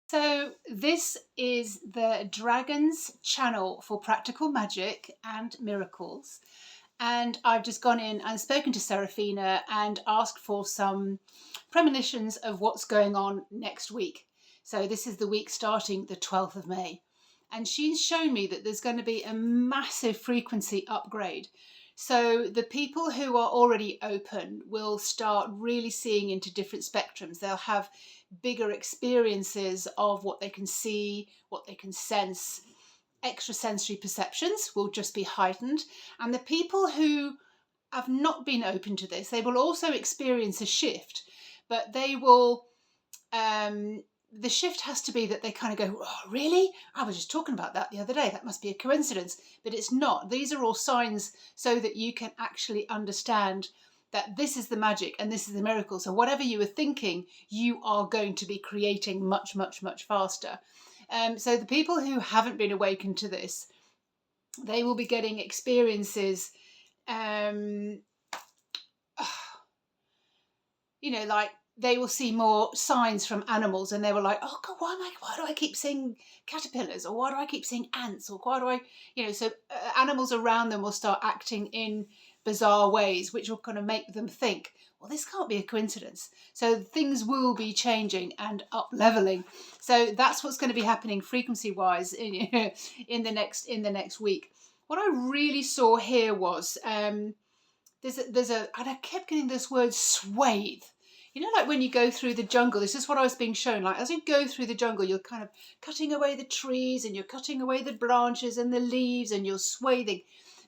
So this is the Dragon's channel for practical magic and miracles. And I've just gone in and spoken to Serafina and asked for some premonitions of what's going on next week. So this is the week starting the 12th of May. And she's shown me that there's going to be a massive frequency upgrade. So the people who are already open will start really seeing into different spectrums. They'll have bigger experiences of what they can see, what they can sense. Extrasensory perceptions will just be heightened. And the people who have not been open to this, they will also experience a shift, but they will, the shift has to be that they kind of go, oh, really? I was just talking about that the other day. That must be a coincidence. But it's not. These are all signs so that you can actually understand that this is the magic and this is the miracle. So whatever you were thinking, you are going to be creating much, much, much faster. So the people who haven't been awakened to this, they will be getting experiences, like they will see more signs from animals, and they were like, oh God, why do I keep seeing caterpillars, or why do I keep seeing ants, or why do I, so animals around them will start acting in bizarre ways, which will kind of make them think, well, this can't be a coincidence. So things will be changing and up leveling. So that's what's going to be happening frequency wise in the next week. What I really saw here was there's a and I kept getting this word swathe. Like when you go through the jungle, this is what I was being shown. Like as you go through the jungle, you're kind of cutting away the trees and you're cutting away the branches and the leaves and you're swathing.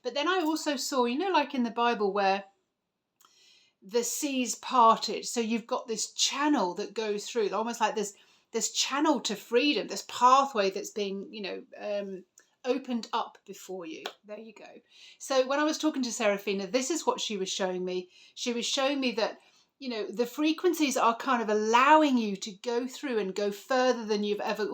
But then I also saw, like in the Bible where the seas parted. So you've got this channel that goes through, almost like this channel to freedom, this pathway that's being, opened up before you. There you go. So when I was talking to Serafina, this is what she was showing me. She was showing me that, the frequencies are kind of allowing you to go through and go further than you've ever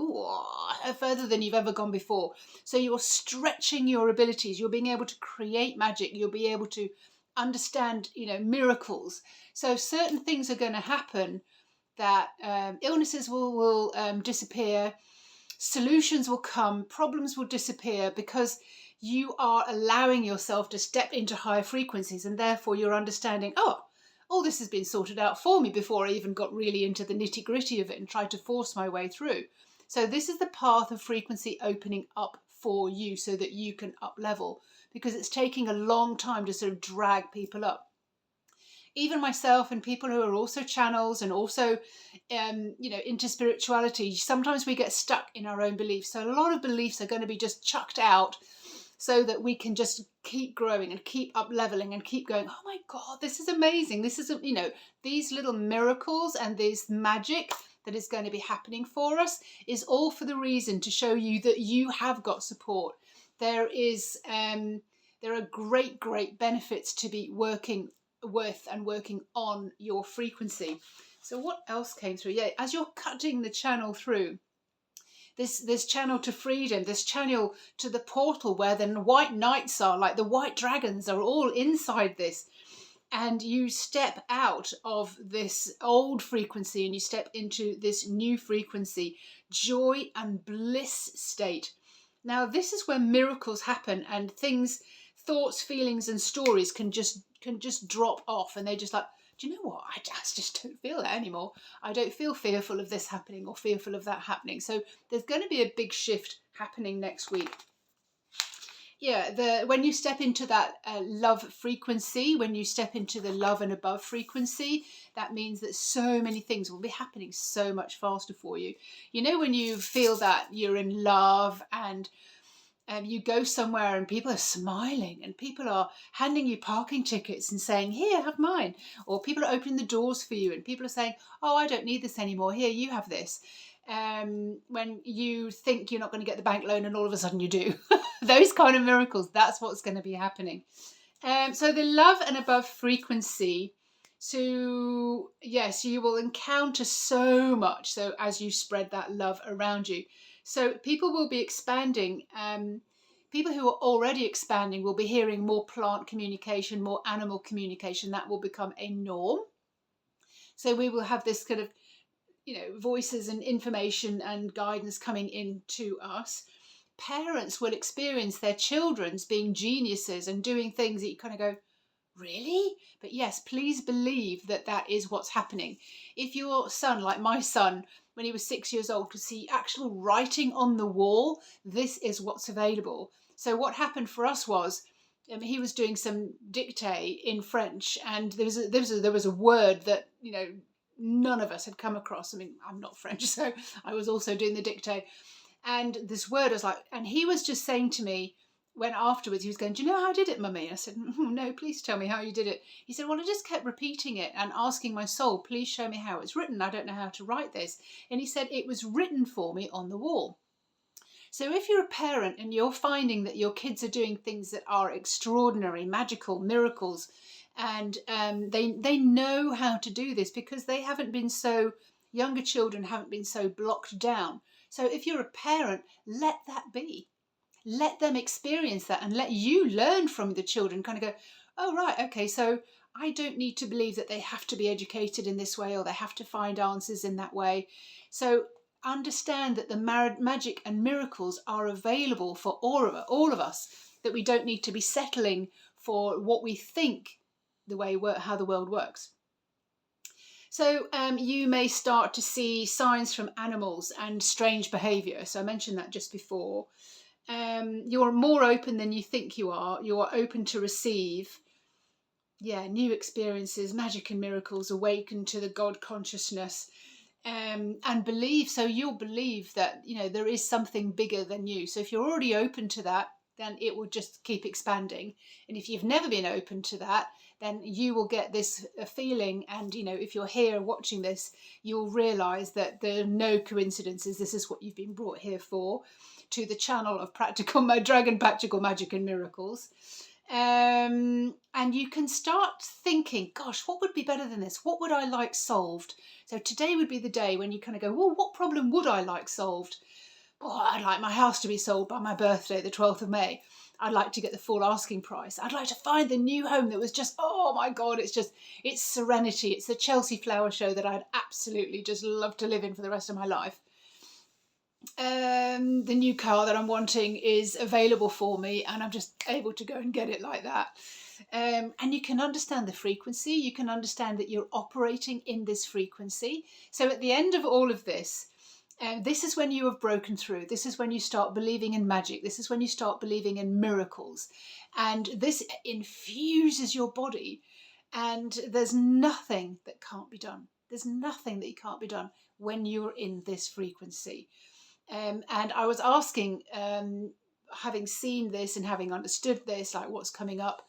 gone before. So you're stretching your abilities. You're being able to create magic. You'll be able to understand, miracles. So certain things are going to happen, that illnesses will disappear, solutions will come, problems will disappear, because you are allowing yourself to step into higher frequencies, and therefore you're understanding, all this has been sorted out for me before I even got really into the nitty-gritty of it and tried to force my way through. So this is the path of frequency opening up for you so that you can up level, because it's taking a long time to sort of drag people up. Even myself and people who are also channels and also, into spirituality, sometimes we get stuck in our own beliefs. So a lot of beliefs are going to be just chucked out so that we can just keep growing and keep up leveling and keep going, oh my God, this is amazing. This is, these little miracles and this magic that is going to be happening for us is all for the reason to show you that you have got support. There are great, great benefits to be working with and working on your frequency. So what else came through? Yeah, as you're cutting the channel through, this channel to freedom, this channel to the portal where the white knights are, like the white dragons are all inside this. And you step out of this old frequency and you step into this new frequency, joy and bliss state. Now, this is where miracles happen, and things, thoughts, feelings, and stories can just drop off, and they just like, do you know what? I just don't feel that anymore. I don't feel fearful of this happening or fearful of that happening. So there's going to be a big shift happening next week. Yeah, when you step into that love frequency, when you step into the love and above frequency, that means that so many things will be happening so much faster for you. When you feel that you're in love and you go somewhere and people are smiling and people are handing you parking tickets and saying, here, have mine. Or people are opening the doors for you and people are saying, oh, I don't need this anymore. Here, you have this. When you think you're not going to get the bank loan and all of a sudden you do. Those kind of miracles, that's what's going to be happening. So the love and above frequency. So yes, you will encounter so much. So as you spread that love around you. So people will be expanding. People who are already expanding will be hearing more plant communication, more animal communication. That will become a norm. So we will have this kind of voices and information and guidance coming into us, parents will experience their children's being geniuses and doing things that you kind of go, really? But yes, please believe that that is what's happening. If your son, like my son, when he was 6 years old, could see actual writing on the wall, this is what's available. So what happened for us was, he was doing some dictate in French, and there was a word that none of us had come across. I mean, I'm not French, so I was also doing the dictate, and this word was like, and he was just saying to me, when afterwards he was going, do you know how I did it, mummy? I said, no, please tell me how you did it. He said, well, I just kept repeating it and asking my soul, please show me how it's written. I don't know how to write this. And he said, it was written for me on the wall. So if you're a parent and you're finding that your kids are doing things that are extraordinary, magical, miracles, and they know how to do this because they haven't been so, younger children haven't been so blocked down. So if you're a parent, let that be. Let them experience that and let you learn from the children, kind of go, oh, right, okay, so I don't need to believe that they have to be educated in this way or they have to find answers in that way. So understand that the magic and miracles are available for all of us, that we don't need to be settling for what we think how the world works. So you may start to see signs from animals and strange behaviour. So I mentioned that just before. You're more open than you think you are. You are open to receive, new experiences, magic and miracles, awaken to the God consciousness, and believe. So you'll believe that, there is something bigger than you. So if you're already open to that, then it will just keep expanding. And if you've never been open to that, then you will get this feeling. And, if you're here watching this, you'll realise that there are no coincidences. This is what you've been brought here for, to the channel of Dragon Practical Magic and Miracles. And you can start thinking, gosh, what would be better than this? What would I like solved? So today would be the day when you kind of go, well, what problem would I like solved? Oh, I'd like my house to be sold by my birthday, the 12th of May. I'd like to get the full asking price. I'd like to find the new home that was just, oh my God, it's serenity. It's the Chelsea Flower Show that I'd absolutely just love to live in for the rest of my life. The new car that I'm wanting is available for me and I'm just able to go and get it like that. And you can understand the frequency. You can understand that you're operating in this frequency. So at the end of all of this, this is when you have broken through. This is when you start believing in magic. This is when you start believing in miracles. And this infuses your body. And there's nothing that can't be done. There's nothing that can't be done when you're in this frequency. And I was asking, having seen this and having understood this, like what's coming up,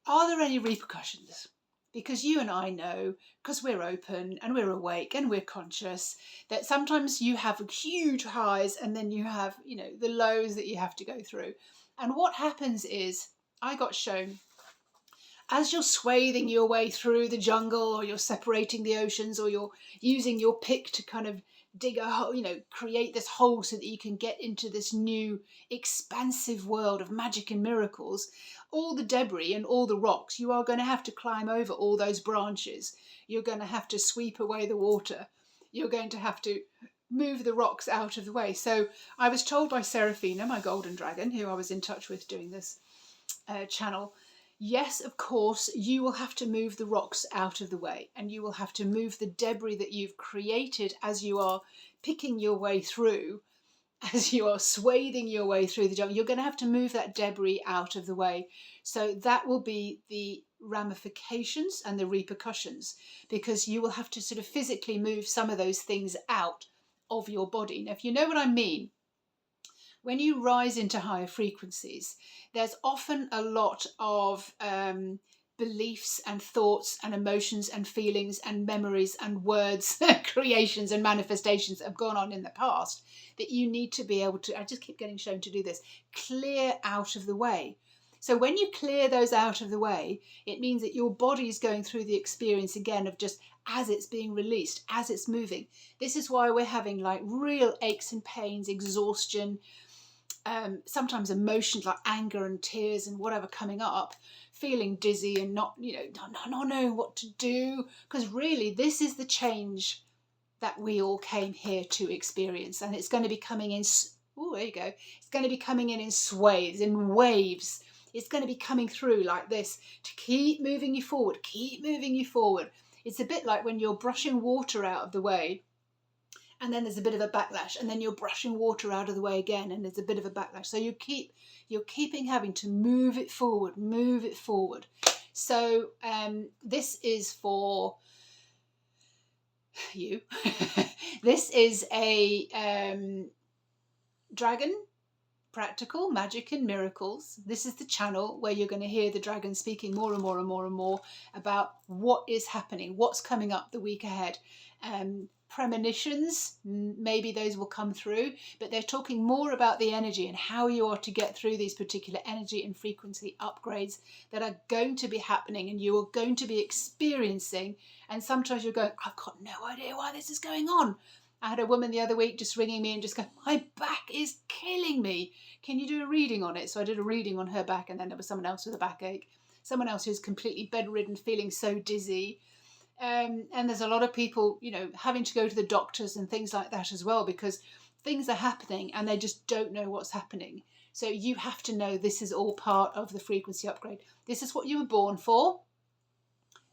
are there any repercussions? Because you and I know, because we're open and we're awake and we're conscious, that sometimes you have huge highs and then you have, the lows that you have to go through. And what happens is, I got shown, as you're swathing your way through the jungle, or you're separating the oceans, or you're using your pick to kind of dig a hole, create this hole so that you can get into this new expansive world of magic and miracles, all the debris and all the rocks, you are going to have to climb over all those branches. You're going to have to sweep away the water. You're going to have to move the rocks out of the way. So I was told by Seraphina, my golden dragon, who I was in touch with doing this channel, yes, of course, you will have to move the rocks out of the way, and you will have to move the debris that you've created as you are picking your way through, as you are swathing your way through the jungle. You're going to have to move that debris out of the way. So that will be the ramifications and the repercussions, because you will have to sort of physically move some of those things out of your body. Now, if you know what I mean, when you rise into higher frequencies, there's often a lot of beliefs and thoughts and emotions and feelings and memories and words, creations and manifestations that have gone on in the past that you need to be able to, I just keep getting shown to do this, clear out of the way. So when you clear those out of the way, it means that your body is going through the experience again of just as it's being released, as it's moving. This is why we're having like real aches and pains, exhaustion, sometimes emotions like anger and tears and whatever coming up, feeling dizzy and not knowing what to do, because really this is the change that we all came here to experience. And it's going to be coming in, oh, there you go. It's going to be coming in swathes, in waves. It's going to be coming through like this to keep moving you forward, keep moving you forward. It's a bit like when you're brushing water out of the way, and then there's a bit of a backlash, and then you're brushing water out of the way again, and there's a bit of a backlash. So you're keeping having to move it forward, move it forward. So this is for you. This is a dragon, practical magic and miracles. This is the channel where you're going to hear the dragon speaking more and more and more and more about what is happening, what's coming up the week ahead. Premonitions, maybe those will come through, but they're talking more about the energy and how you are to get through these particular energy and frequency upgrades that are going to be happening and you are going to be experiencing. And sometimes you're going, I've got no idea why this is going on. I had a woman the other week just ringing me and just going, my back is killing me. Can you do a reading on it? So I did a reading on her back, and then there was someone else with a backache, someone else who's completely bedridden, feeling so dizzy. And there's a lot of people, you know, having to go to the doctors and things like that as well, because things are happening and they just don't know what's happening. So you have to know this is all part of the frequency upgrade. This is what you were born for.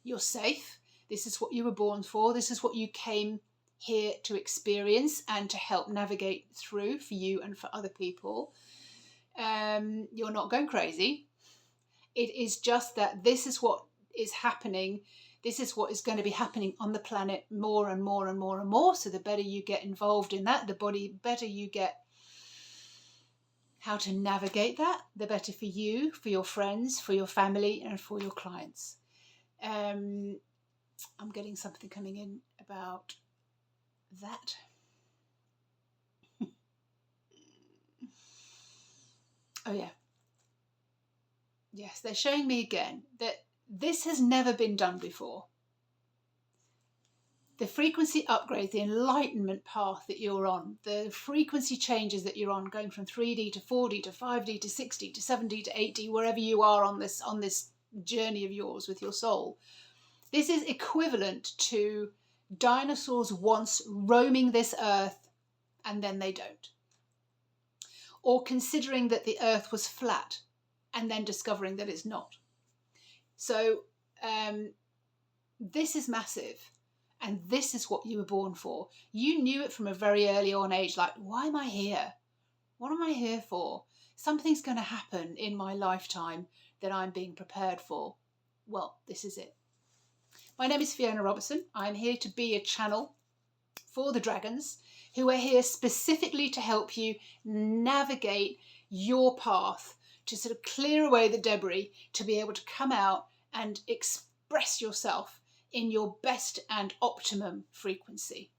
You're safe. This is what you were born for. This is what you came here to experience and to help navigate through for you and for other people. You're not going crazy. It is just that this is what is happening. This is what is going to be happening on the planet more and more and more and more. So the better you get involved in that, the better you get how to navigate that, the better for you, for your friends, for your family, and for your clients. I'm getting something coming in about that. Oh yeah. Yes, they're showing me again that this has never been done before. The frequency upgrade, the enlightenment path that you're on, the frequency changes that you're on, going from 3D to 4D to 5D to 6D to 7D to 8D, wherever you are on this journey of yours with your soul. This is equivalent to dinosaurs once roaming this earth and then they don't. Or considering that the earth was flat and then discovering that it's not. So this is massive, and this is what you were born for. You knew it from a very early on age, like, why am I here? What am I here for? Something's going to happen in my lifetime that I'm being prepared for. Well, this is it. My name is Fiona Robertson. I'm here to be a channel for the dragons, who are here specifically to help you navigate your path, to sort of clear away the debris, to be able to come out and express yourself in your best and optimum frequency.